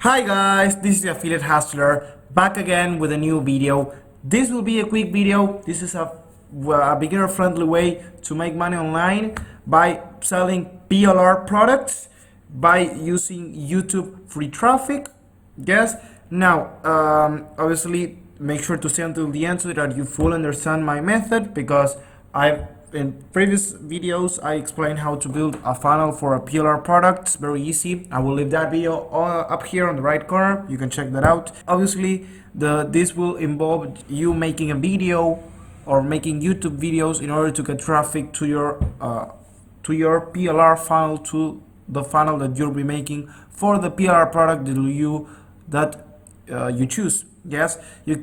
Hi guys, this is Affiliate Hustler back again with a new video. This will be a quick video. This is a beginner friendly way to make money online by selling PLR products by using YouTube free traffic. Yes, now obviously make sure to stay until the end so that you fully understand my method, because in previous videos I explained how to build a funnel for a PLR product. It's very easy. I will leave that video up here on the right corner. You can check that out. Obviously this will involve you making a video or making YouTube videos in order to get traffic to your PLR funnel, to the funnel that you'll be making for the PLR product that you choose. Yes, you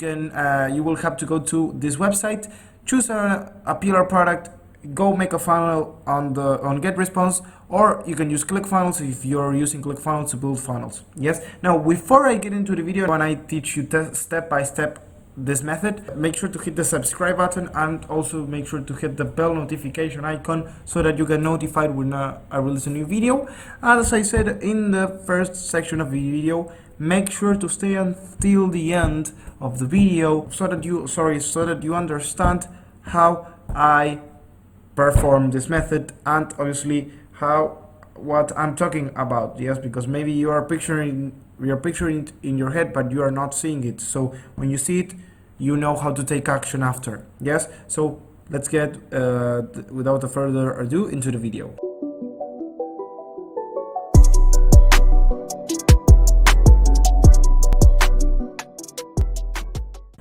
will have to go to this website, choose a PLR product, go make a funnel on GetResponse, or you can use ClickFunnels if you're using ClickFunnels to build funnels. Yes. Now, before I get into the video, when I teach you step by step this method, make sure to hit the subscribe button and also make sure to hit the bell notification icon so that you get notified when I release a new video. As I said in the first section of the video, make sure to stay until the end of the video so that you understand how I perform this method, and obviously what I'm talking about. Yes, because maybe you are picturing it in your head, but you are not seeing it. So when you see it, you know how to take action after. Yes, so let's get without a further ado into the video.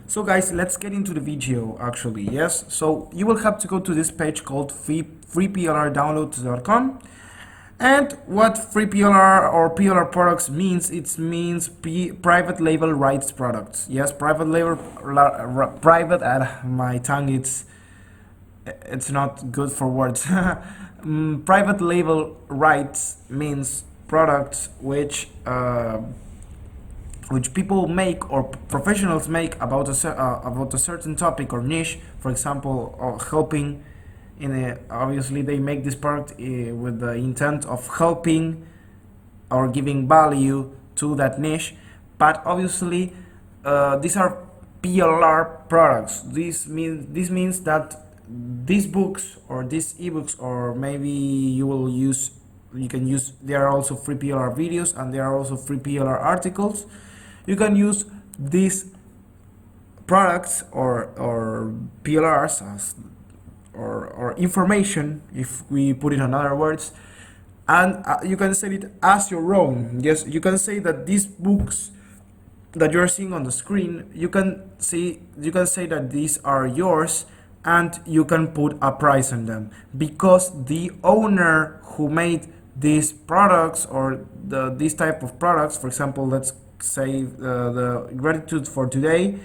So guys, let's get into the video actually. Yes, so you will have to go to this page called freeplrdownloads.com. And what free PLR or PLR products means, it means private label rights products. Yes, private, my tongue, it's not good for words. Private label rights means products which people make or professionals make about a certain topic or niche. For example, helping. Obviously they make this product with the intent of helping or giving value to that niche, but obviously these are PLR products. This means that these books or these ebooks, or maybe you can use, there are also free PLR videos and there are also free PLR articles. You can use these products or PLRs as or information, if we put it in other words, and you can sell it as your own. Yes, you can say that these books that you're seeing on the screen, you can say that these are yours, and you can put a price on them, because the owner who made these products or this type of products, for example, let's say the gratitude for today,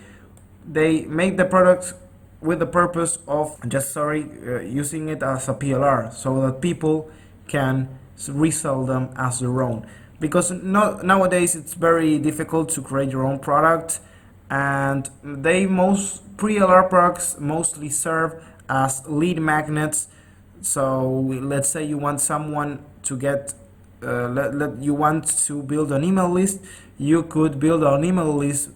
they make the products with the purpose of using it as a PLR so that people can resell them as their own, because nowadays it's very difficult to create your own product, and most PLR products mostly serve as lead magnets. So let's say you want someone to get you want to build an email list. You could build an email list.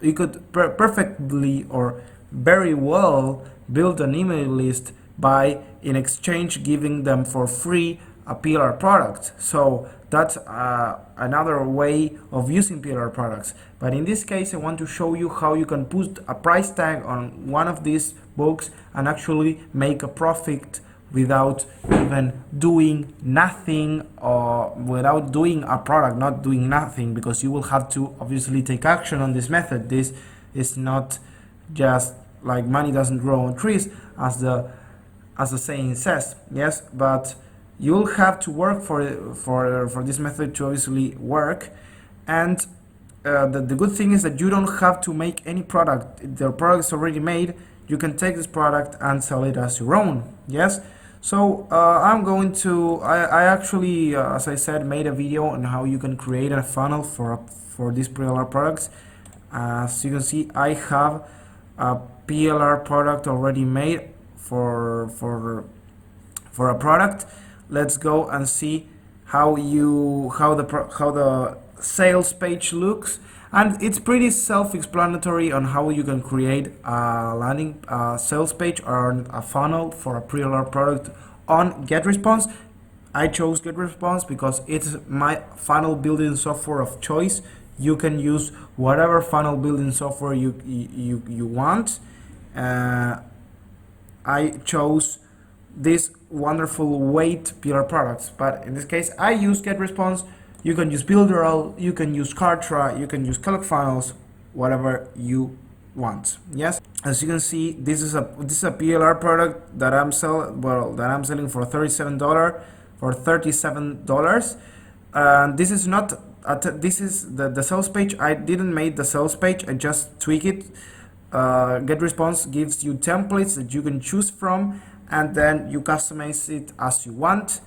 You could perfectly or very well build an email list by, in exchange, giving them for free a PLR product. So that's another way of using PLR products. But in this case, I want to show you how you can put a price tag on one of these books and actually make a profit without even doing nothing, or without doing a product, not doing nothing, because you will have to obviously take action on this method. This is not just like money doesn't grow on trees, as the saying says. Yes, but you'll have to work for this method to obviously work. And the good thing is that you don't have to make any product. The product is already made. You can take this product and sell it as your own. Yes. So I actually, as I said, made a video on how you can create a funnel for these PLR products. As you can see, I have a PLR product already made for a product. Let's go and see how the sales page looks, and it's pretty self-explanatory on how you can create a landing sales page or a funnel for a pre-order product on GetResponse. I chose GetResponse because it's my funnel building software of choice. You can use whatever funnel building software you want. I chose this wonderful weight PR products, but in this case I use GetResponse. You can use Builderall, you can use Kartra, you can use ClickFunnels, whatever you want. Yes, as you can see, this is a PLR product that I'm selling for $37 for $37. And this is not this is the sales page. I didn't make the sales page, I just tweak it. GetResponse gives you templates that you can choose from, and then you customize it as you want.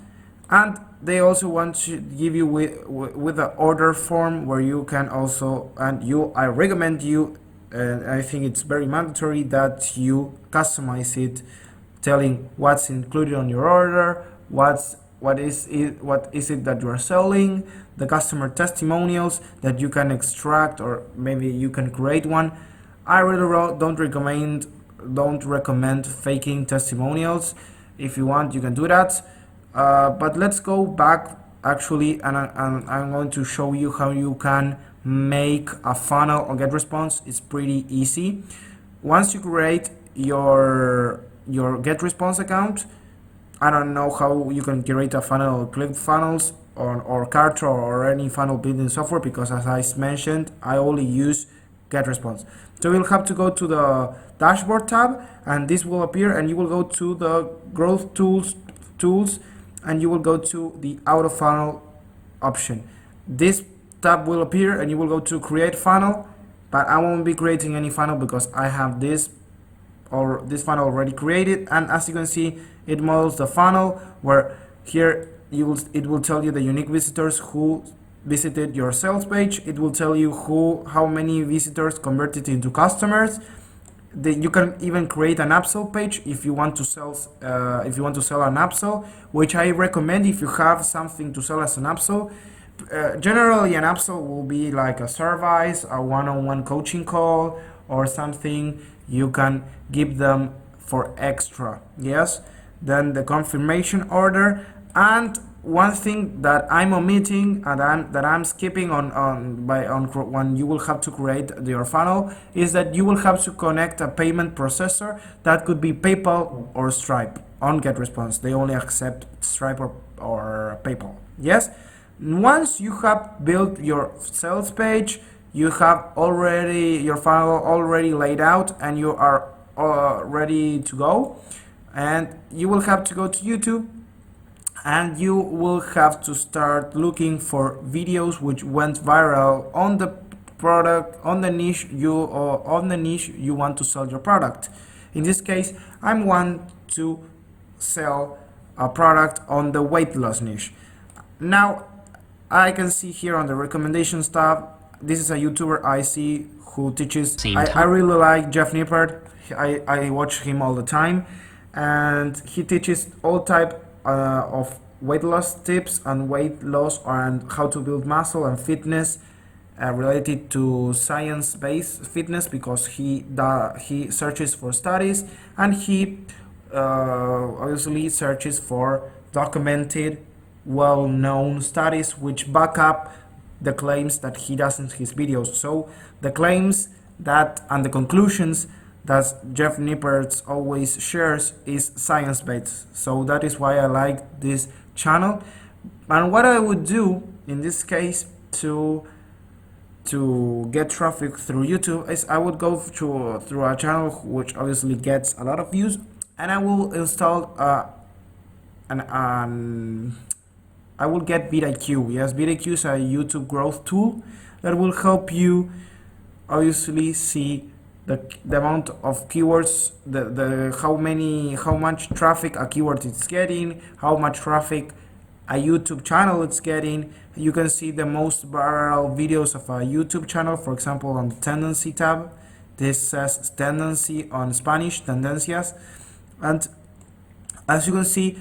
And they also want to give you with the order form where you can also, I recommend you, and I think it's very mandatory that you customize it, telling what's included on your order, what is it that you are selling, the customer testimonials that you can extract, or maybe you can create one. I really don't recommend faking testimonials. If you want, you can do that. But let's go back actually, and I'm going to show you how you can make a funnel on GetResponse. It's pretty easy. Once you create your GetResponse account, I don't know how you can create a funnel or ClickFunnels or Kartra or any funnel building software, because as I mentioned, I only use GetResponse. So you'll have to go to the dashboard tab, and this will appear, and you will go to the growth tools, and you will go to the auto funnel option. This tab will appear, and you will go to create funnel, but I won't be creating any funnel because I have this funnel already created. And as you can see, it models the funnel where here it will tell you the unique visitors who visited your sales page. It will tell you how many visitors converted into customers. You can even create an upsell page if you want to sell an upsell, which I recommend if you have something to sell as an upsell. Generally, an upsell will be like a service, a one-on-one coaching call, or something you can give them for extra. Yes. Then the confirmation order, and one thing that I'm omitting and that I'm skipping when you will have to create your funnel is that you will have to connect a payment processor. That could be PayPal or Stripe on GetResponse. They only accept Stripe or PayPal. Yes. Once you have built your sales page, you have already your funnel already laid out, and you are ready to go. And you will have to go to YouTube, and you will have to start looking for videos which went viral on the product, on the niche you want to sell your product. In this case, I want to sell a product on the weight loss niche. Now I can see here on the recommendations tab, this is a YouTuber I see who teaches. I really like Jeff Nippard. I watch him all the time, and he teaches all type of weight loss tips and weight loss and how to build muscle and fitness related to science-based fitness, because he searches for studies, and he obviously searches for documented, well-known studies which back up the claims that he does in his videos. So the claims that and the conclusions that Jeff Nippard always shares is science-based. So that is why I like this channel. And what I would do in this case to get traffic through YouTube is I would go through a channel which obviously gets a lot of views, and I will install I will get vidIQ. Yes, vidIQ is a YouTube growth tool that will help you obviously see the amount of keywords, how much traffic a keyword is getting, how much traffic a YouTube channel is getting. You can see the most viral videos of a YouTube channel, for example, on the tendency tab. This says tendency on Spanish, tendencias. And as you can see,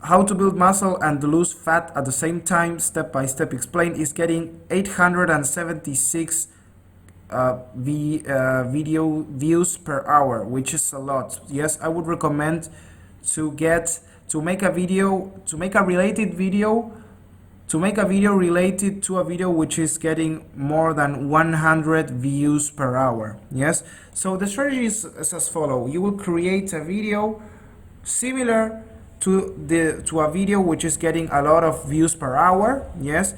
how to build muscle and lose fat at the same time, step by step explained, is getting 876 video views per hour, which is a lot. Yes, I would recommend to make a video, to make a related video, related to a video which is getting more than 100 views per hour. Yes, so the strategy is as follows. You will create a video similar to a video which is getting a lot of views per hour. Yes,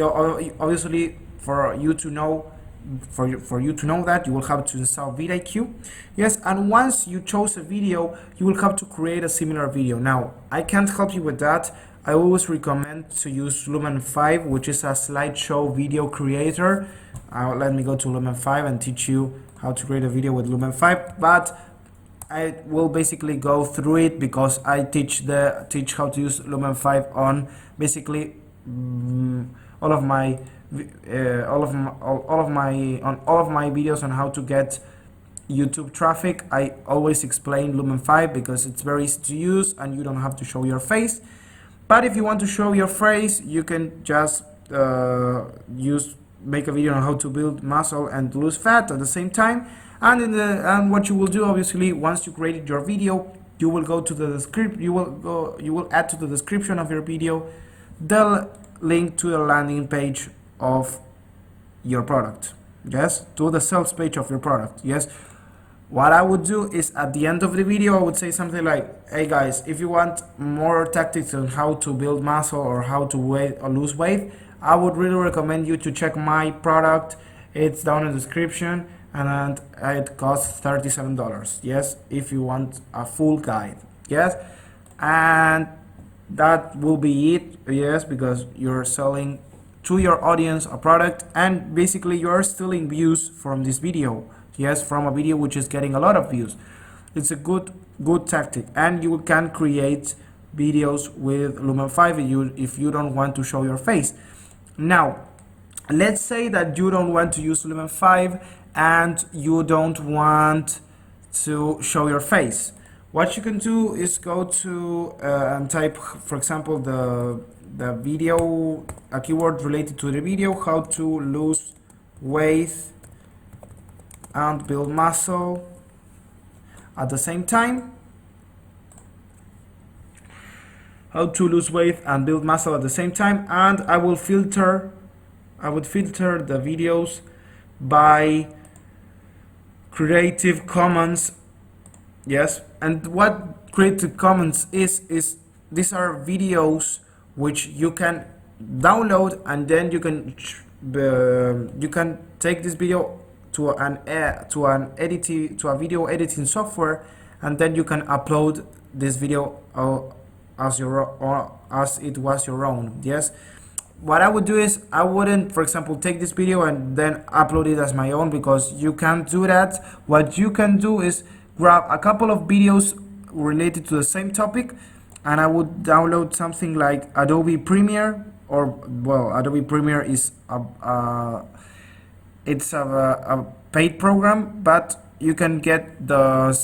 obviously for you to know that, you will have to install vidIQ. Yes, and once you chose a video, you will have to create a similar video. Now, I can't help you with that. I always recommend to use Lumen 5, which is a slideshow video creator. Let me go to Lumen 5 and teach you how to create a video with Lumen 5, but I will basically go through it because I teach how to use Lumen 5 on basically all of my videos on how to get YouTube traffic. I always explain Lumen 5 because it's very easy to use and you don't have to show your face. But if you want to show your face, you can just make a video on how to build muscle and lose fat at the same time. And what you will do, obviously, once you created your video, you will go to the description. You will add to the description of your video the link to the landing page of your product. Yes, to the sales page of your product. Yes, what I would do is at the end of the video I would say something like, hey guys, if you want more tactics on how to build muscle or how to lose weight, I would really recommend you to check my product. It's down in the description and it costs $37. Yes, if you want a full guide. Yes, and that will be it. Yes, because you're selling to your audience a product and basically you're stealing views from this video. Yes, from a video which is getting a lot of views. It's a good tactic, and you can create videos with Lumen 5 if you don't want to show your face. Now, let's say that you don't want to use Lumen 5 and you don't want to show your face. What you can do is go to and type, for example, the video, a keyword related to the video, how to lose weight and build muscle at the same time. How to lose weight and build muscle at the same time, and I would filter the videos by Creative Commons. Yes, and what Creative Commons is these are videos which you can download, and then you can take this video to a video editing software, and then you can upload this video as it was your own. Yes, what I would do is I wouldn't, for example, take this video and then upload it as my own, because you can't do that. What you can do is grab a couple of videos related to the same topic, and I would download something like Adobe Premiere, or well, Adobe Premiere is a paid program, but you can get the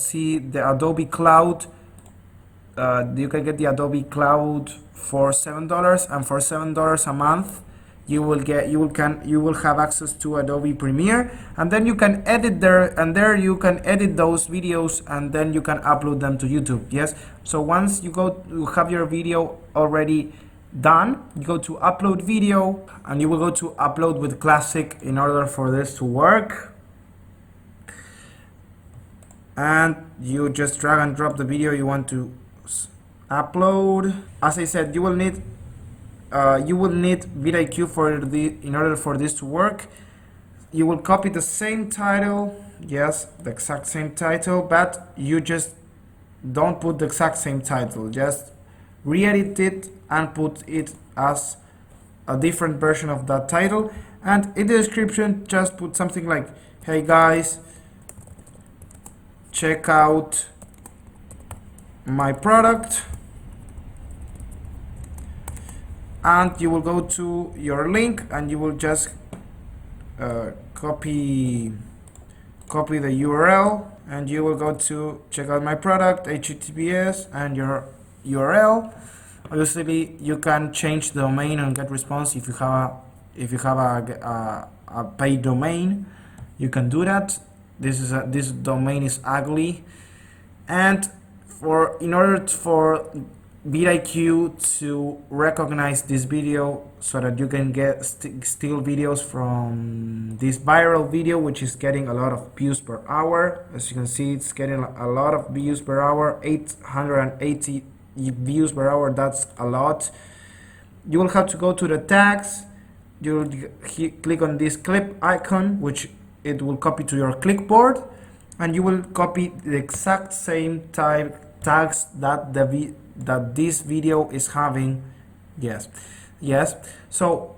Adobe Cloud. You can get the Adobe Cloud for $7, and for $7 a month you will have access to Adobe Premiere, and then you can edit there, and there you can edit those videos, and then you can upload them to YouTube. Yes, so once you have your video already done, you go to upload video, and you will go to upload with classic in order for this to work, and you just drag and drop the video you want to upload. As I said, you will need vidIQ in order for this to work. You will copy the same title, yes, the exact same title, but you just don't put the exact same title. Just re-edit it and put it as a different version of that title, and in the description just put something like, hey guys, check out my product, and you will go to your link and you will just copy the URL, and you will go to check out my product, HTTPS, and your URL. Obviously, you can change the domain on GetResponse if you have a paid domain. You can do that. This domain is ugly, and in order for vidIQ to recognize this video so that you can get still videos from this viral video, which is getting a lot of views per hour. As you can see, it's getting a lot of views per hour, 880 views per hour. That's a lot. You will have to go to the tags. You'll click on this clip icon, which it will copy to your clipboard, and you will copy the exact same tags that that this video is having. Yes. So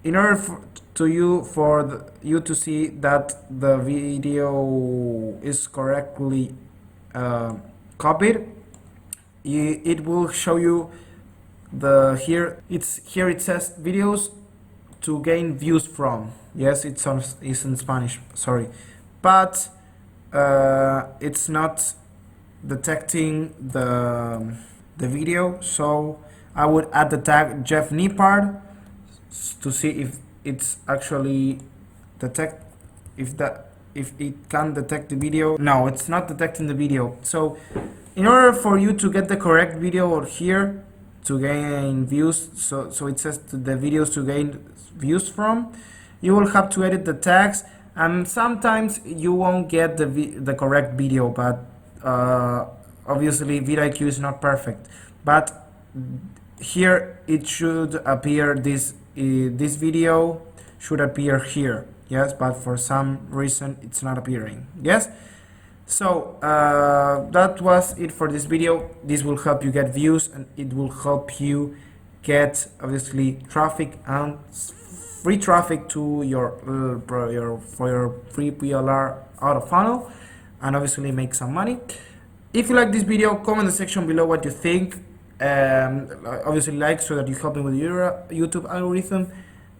in order for you to see that the video is correctly copied, it will show you here it says videos to gain views from. Yes, it's in Spanish, sorry, but it's not detecting the video. So I would add the tag Jeff Nippard to see if it's actually if it can detect the video. No, it's not detecting the video. So in order for you to get the correct video here to gain views, so it says the videos to gain views from, you will have to edit the tags, and sometimes you won't get the correct video, but obviously vidIQ is not perfect, but here it should appear, this video should appear here. Yes, but for some reason it's not appearing. Yes, so that was it for this video. This will help you get views, and it will help you get obviously traffic and free traffic to your free PLR out of funnel, and obviously make some money. If you like this video, comment in the section below what you think. Obviously like, so that you help me with your YouTube algorithm,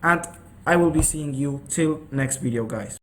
and I will be seeing you till next video, guys.